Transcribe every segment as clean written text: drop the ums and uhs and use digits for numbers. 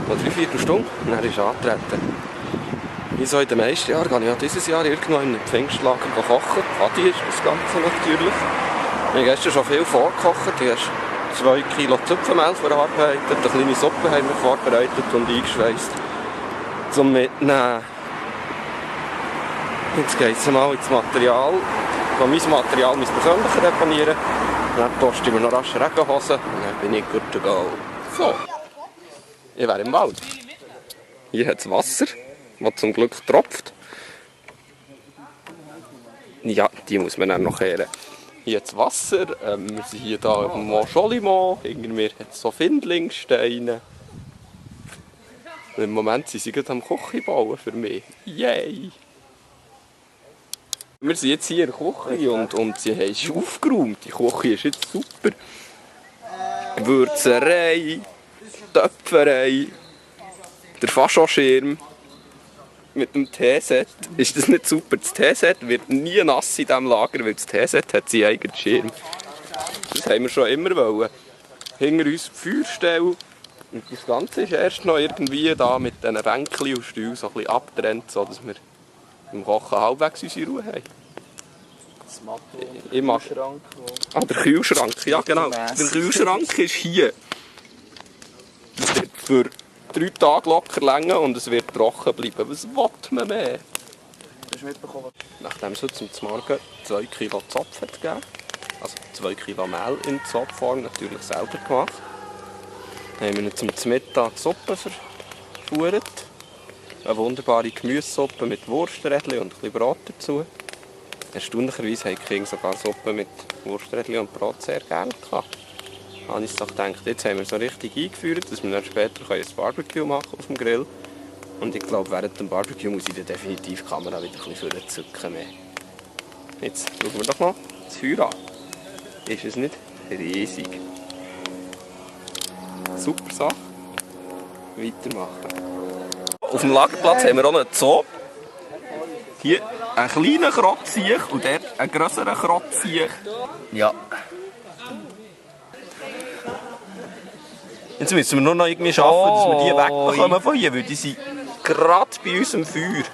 noch 3/4 Stunde und dann ist er angetreten. Wie so in den meisten Jahren gehe ich auch dieses Jahr irgendwo in einem Pfingstlager kochen. Adi ist das Ganze natürlich. Wir haben gestern schon viel vorgekocht. Du hast 2 Kilo Zupfenmehl verarbeitet, eine kleine Suppe haben wir vorbereitet und eingeschweißt zum Mitnehmen. Jetzt geht es mal ins Material. Ich kann mein Material, mein persönliches deponieren. Dann poste ich mir noch rasch Regenhosen und dann bin ich good to go. So, ich wäre im Wald. Hier hat es Wasser, das zum Glück tropft. Ja, die muss man dann noch kehren. Hier hat es Wasser, wir sind hier da im Mont Jolimont, hinter mir hat es so Findlingsteine. Und im Moment sind sie gerade am Küche bauen für mich. Yay! Wir sind jetzt hier in der Küche und sie haben es aufgeräumt. Die Küche ist jetzt super. Würzerei, Töpferei, der Faschoschirm mit dem Teeset. Ist das nicht super? Das Teeset wird nie nass in diesem Lager, weil das Teeset hat seinen eigenen Schirm. Das haben wir schon immer wollen. Hinter uns die Feuerstelle. Und das Ganze ist erst noch irgendwie da mit diesen Bänkchen und Stühlen so ein bisschen abgetrennt, sodass wir im Kochen halbwegs unsere Ruhe haben. Das Matto und der Kühlschrank. Der Kühlschrank, ja genau. Der Kühlschrank ist hier. Das wird für 3 Tage locker länger und es wird trocken bleiben. Was will man mehr? Hast du mitbekommen? Nachdem es heute zum Morgen 2 Kilo Zopf hat gegeben, also 2 Kilo Mehl in Zopfform, natürlich selber gemacht, haben wir zum Mittag Suppe verfuhrt. Eine wunderbare Gemüsesuppe mit Wursträdchen und ein bisschen Brot dazu. Erstaunlicherweise haben die Kinder sogar Suppe mit Wursträdchen und Brot sehr gerne gehabt. Da habe ich doch gedacht, jetzt haben wir so richtig eingeführt, dass wir dann später ein Barbecue machen auf dem Grill. Und ich glaube, während dem Barbecue muss ich dann definitiv die Kamera wieder ein bisschen zücken. Jetzt schauen wir doch mal das Feuer an. Ist es nicht riesig? Super Sache. Weitermachen. Auf dem Lagerplatz haben wir auch einen Zoo. Hier einen kleinen Krotziech und dort einen grösseren Krotziech. Ja. Jetzt müssen wir nur noch irgendwie schaffen, dass wir die wegbekommen von hier, weil die sind gerade bei uns im Feuer.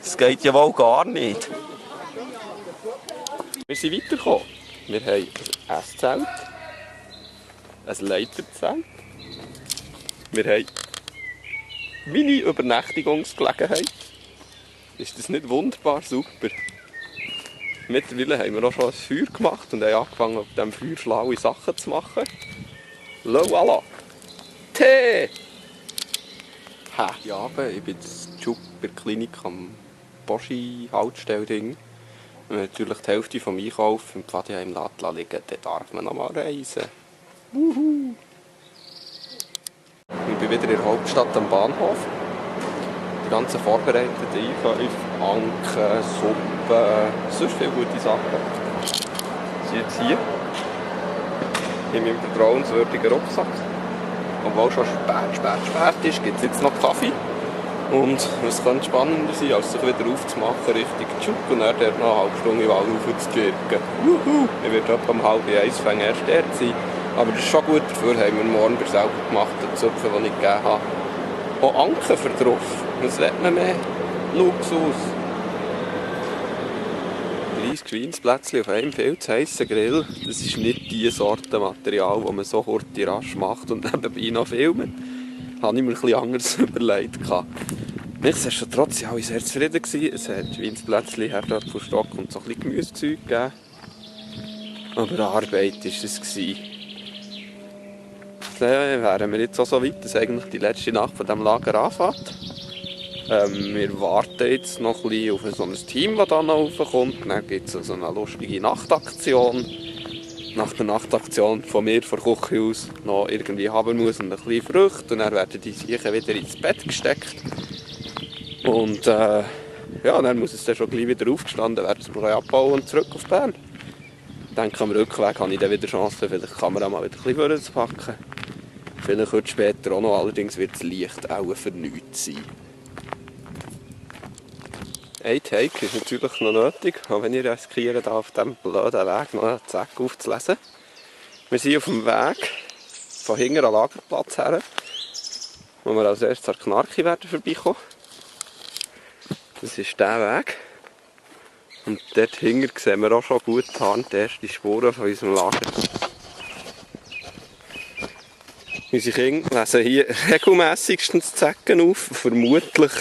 Das geht ja wohl gar nicht. Wir sind weitergekommen. Wir haben ein Esszelt, ein Leiterzelt. Wir haben meine Übernächtigungsgelegenheit. Ist das nicht wunderbar super? Mittlerweile haben wir auch schon ein Feuer gemacht und haben angefangen, auf diesem Feuer schlaue Sachen zu machen. Le voilà! Tee! Ha, ja, ich bin jetzt bei der Klinik am Boschi-Haltstelle-Ding. Wenn wir natürlich die Hälfte vom Einkauf im Pfadi im Laden liegen, dann darf man noch mal reisen. Wuhu! Ich bin wieder in der Hauptstadt am Bahnhof. Die ganzen vorbereiteten Einkäufe, Anken, Suppen, sonst viele gute Sachen. Ich bin jetzt hier in meinem vertrauenswürdigen Rucksack. Obwohl schon spät ist, gibt es jetzt noch Kaffee. Und es könnte spannender sein, als sich wieder aufzumachen Richtung Tschuk und dann dort noch eine halbe Stunde im Wald raufzuwirken. Wuhu! Ich werde etwa um 12:30 erst dort sein. Aber das ist schon gut, dafür haben wir morgen bei selber gemachten Zöpfen, die ich gegeben habe, auch Anken für drauf. Was will man mehr? Luxus! 30 Schweinsplätzchen auf einem viel zu heissen Grill, das ist nicht die Sorte Material, das man so rasch macht und nebenbei noch filmt. Das habe ich mir etwas anderes überlegt. Nichtsdestotrotz waren alle sehr zufrieden. Es hat Schweinsplätzchen, Herdöpfelstock und so ein bisschen Gemüsezeug gegeben. Aber Arbeit war es. Dann wären wir jetzt auch so weit, dass eigentlich die letzte Nacht von diesem Lager anfängt. Wir warten jetzt noch ein bisschen auf so ein Team, das da noch raufkommt. Dann gibt es so eine lustige Nachtaktion. Nach der Nachtaktion von mir, von der Küche aus, noch irgendwie Habermus und ein bisschen Früchte. Und dann werden die Siechen wieder ins Bett gesteckt. Und ja, dann muss es dann schon gleich wieder aufgestanden werden, dass wir abbauen und zurück auf Bern. Ich denke, am Rückweg habe ich dann wieder Chance, vielleicht die Kamera mal wieder ein bisschen zu packen. Vielleicht heute später auch noch, allerdings wird das Licht auch für nichts sein. Ein Take ist natürlich noch nötig, auch wenn ihr riskiert, auf diesem blöden Weg noch einen Zack aufzulesen. Wir sind auf dem Weg von hinten am Lagerplatz her. wo wir als erstes an Knarki werden vorbeikommen. Das ist der Weg. Und dort hinten sehen wir auch schon gut die ersten Spuren von unserem Lager. Unsere Kinder lesen hier regelmässigstens Zecken auf. Vermutlich,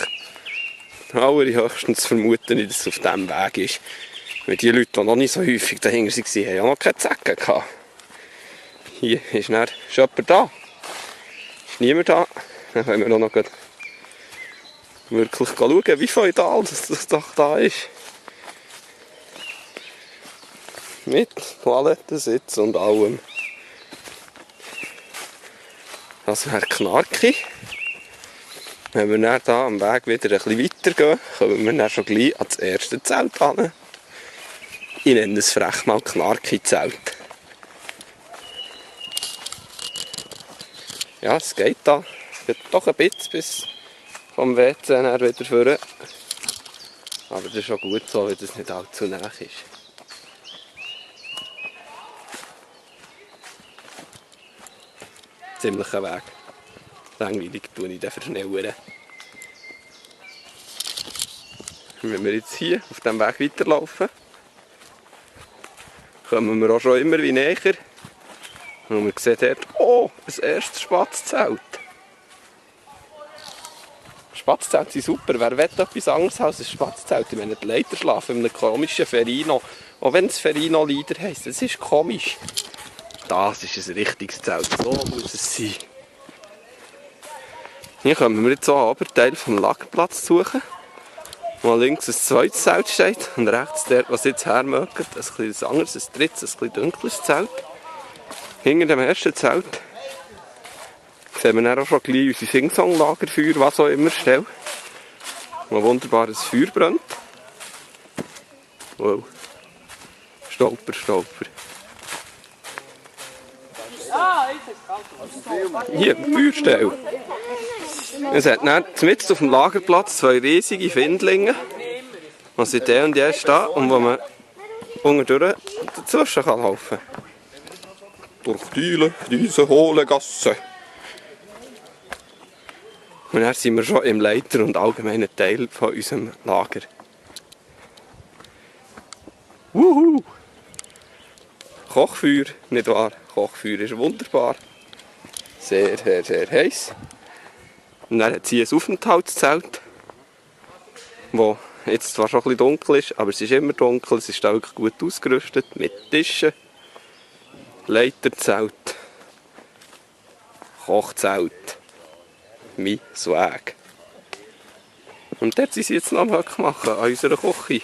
allerhöchstens vermuten ich, dass es auf diesem Weg ist. Weil die Leute, die noch nicht so häufig dahinter waren, haben ja noch keine Zecken gehabt. Hier ist jemand da. Ist niemand da. Dann können wir auch noch wirklich schauen, wie feudal das doch da ist. Mit Toilettensitz und allem. Das wäre Knarki. Wenn wir dann hier am Weg wieder ein bisschen weitergehen, kommen wir dann schon gleich an das erste Zelt an. Ich nenne es frech mal Knarki-Zelt. Ja, es geht da. Es geht doch ein bisschen bis vom WC her wieder vorne. Aber das ist schon gut so, weil das nicht allzu nah ist. Ziemlicher Weg. Langweilig tue ich den verschnellern. Wenn wir jetzt hier auf diesem Weg weiterlaufen, kommen wir auch schon immer wie näher. Und wir sehen dort, oh, ein erstes Spatzzelt. Spatzzelt sind super. Wer will etwas anderes als ein Spatzzelt? Ich meine, die Leiter schlafen in einem komischen Ferino. Auch wenn es Ferino-Leiter heisst, das ist komisch. Das ist ein richtiges Zelt, so muss es sein. Hier kommen wir jetzt auch einen Oberteil vom Lagerplatz suchen. Wo links ein zweites Zelt steht und rechts der, was jetzt hermögt, ein bisschen anderes, ein drittes, ein bisschen dunkles Zelt. Hinter dem ersten Zelt sehen wir dann auch schon gleich unsere Singsong-Lagerfeuer, was auch immer, stellen. Wo ein wunderbares Feuer brennt. Wow. Stolper, Stolper. Hier, Feuerstelle. Es hat dann mitten auf dem Lagerplatz zwei riesige Findlinge, die sind der und der stehen und wo man unterdurch dazwischen laufen kann. Durch diese hohle Gasse. Und dann sind wir schon im Leiter- und allgemeinen Teil von unserem Lager. Wuhu! Kochfeuer, nicht wahr? Kochfeuer ist wunderbar. Sehr, sehr, sehr heiß. Und dann hat sie ein Aufenthaltszelt, das jetzt zwar schon ein bisschen dunkel ist, aber es ist immer dunkel, es ist auch wirklich gut ausgerüstet mit Tischen, Leiterzelt, Kochzelt, mein Swag. Und dort sind sie jetzt noch am Höck machen, an unserer Küche.